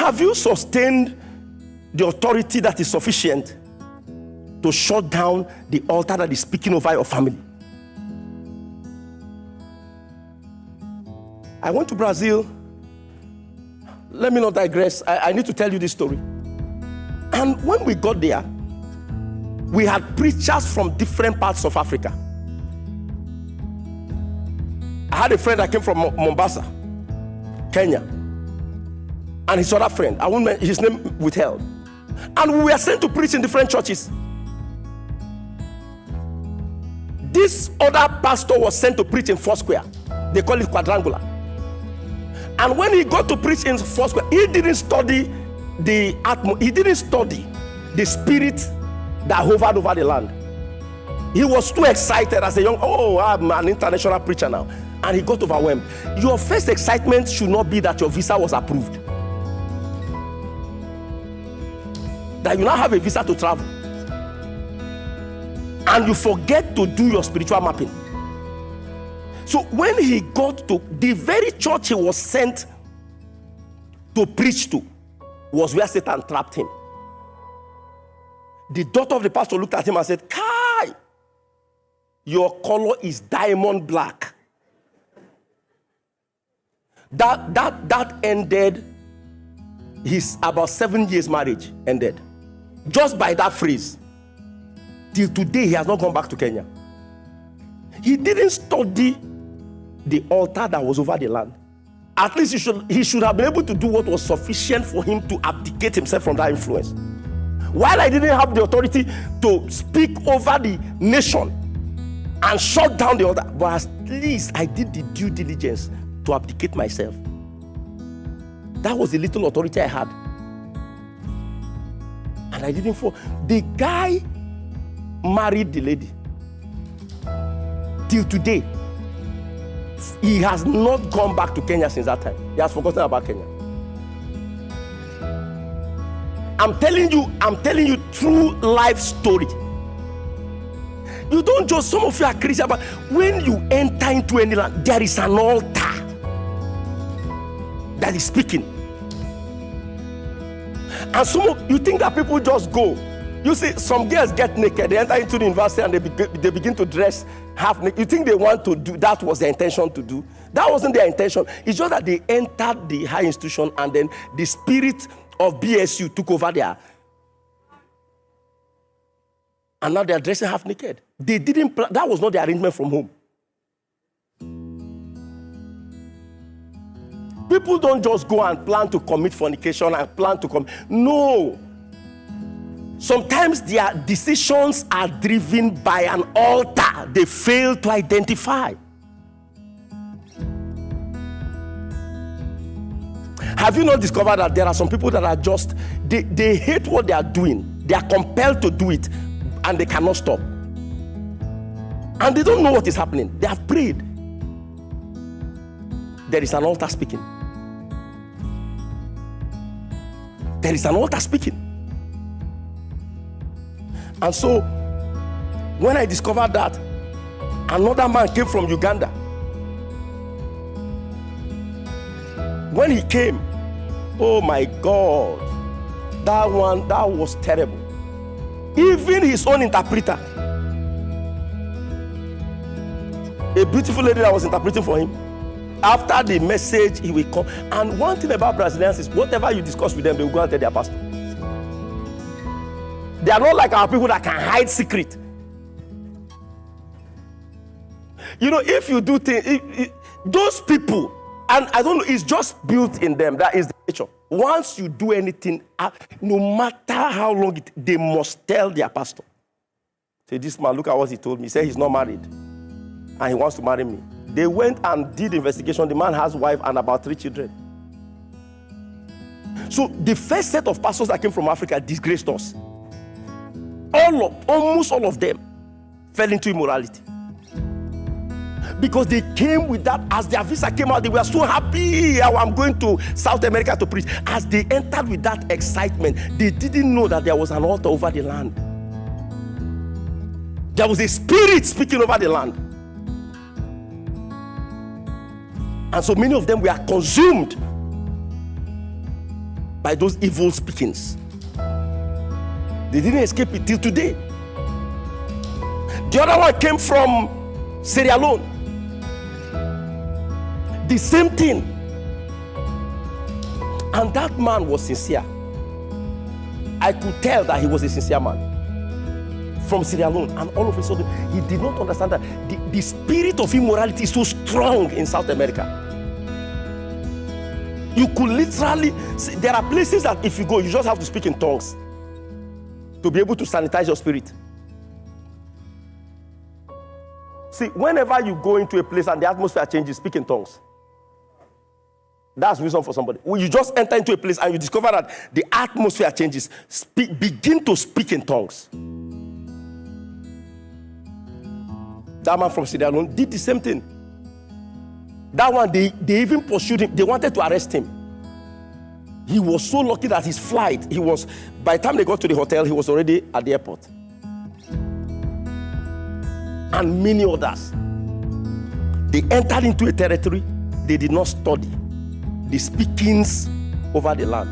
Have you sustained the authority that is sufficient to shut down the altar that is speaking over your family? I went to Brazil. Let me not digress. I need to tell you this story. And when we got there, we had preachers from different parts of Africa. I had a friend that came from Mombasa, Kenya, and his other friend, I won't mention his name withheld. And we were sent to preach in different churches. This other pastor was sent to preach in Foursquare. They call it Quadrangular. And when he got to preach in Foursquare, he didn't study he didn't study the spirit that hovered over the land. He was too excited as a young, I'm an international preacher now. And he got overwhelmed. Your first excitement should not be that your visa was approved. That you now have a visa to travel. And you forget to do your spiritual mapping. So when he got to the very church he was sent to preach to, was where Satan trapped him. The daughter of the pastor looked at him and said, Kai, your color is diamond black. That ended his about 7 years marriage ended. Just by that phrase. Till today, he has not gone back to Kenya. He didn't study the altar that was over the land. At least he should have been able to do what was sufficient for him to abdicate himself from that influence. While I didn't have the authority to speak over the nation and shut down the altar, but at least I did the due diligence to abdicate myself. That was the little authority I had. And I didn't fall. The guy married the lady. Till today, he has not gone back to Kenya since that time. He has forgotten about Kenya. I'm telling you true life story. You don't just, some of you are Christian, but when you enter into any land, there is an altar that is speaking. And you think that people just go. You see, some girls get naked, they enter into the university and they begin to dress half naked. You think they want to do, that was their intention to do. That wasn't their intention. It's just that they entered the high institution and then the spirit of BSU took over there. And now they're dressing half naked. They didn't that was not the arrangement from home. People don't just go and plan to commit fornication and plan to commit. No. Sometimes their decisions are driven by an altar they fail to identify. Have you not discovered that there are some people that are just, they hate what they are doing. They are compelled to do it and they cannot stop. And they don't know what is happening. They have prayed. There is an altar speaking. There is an altar speaking. And so, when I discovered that, another man came from Uganda. When he came, oh my God, that was terrible. Even his own interpreter, a beautiful lady that was interpreting for him, after the message, he will come. And one thing about Brazilians is whatever you discuss with them, they will go and tell their pastor. They are not like our people that can hide secret. You know, if you do things, those people, and I don't know, it's just built in them. That is the nature. Once you do anything, no matter how long they must tell their pastor. Say, this man, look at what he told me. He said he's not married. And he wants to marry me. They went and did investigation. The man has a wife and about 3 children. So the first set of pastors that came from Africa disgraced us. Almost all of them fell into immorality. Because they came with that, as their visa came out, they were so happy. I'm going to South America to preach. As they entered with that excitement, they didn't know that there was an altar over the land. There was a spirit speaking over the land. And so many of them were consumed by those evil speakings. They didn't escape it till today. The other one came from Sierra Leone. The same thing. And that man was sincere. I could tell that he was a sincere man from Sierra Leone. And all of a sudden, he did not understand that the spirit of immorality is so strong in South America. You could literally see, there are places that if you go, you just have to speak in tongues to be able to sanitize your spirit. See, whenever you go into a place and the atmosphere changes, speak in tongues. That's wisdom for somebody. When you just enter into a place and you discover that the atmosphere changes, begin to speak in tongues. That man from Sierra Leone did the same thing. That one, they even pursued him. They wanted to arrest him. He was so lucky that his flight, by the time they got to the hotel, he was already at the airport. And many others. They entered into a territory they did not study. The speakings over the land.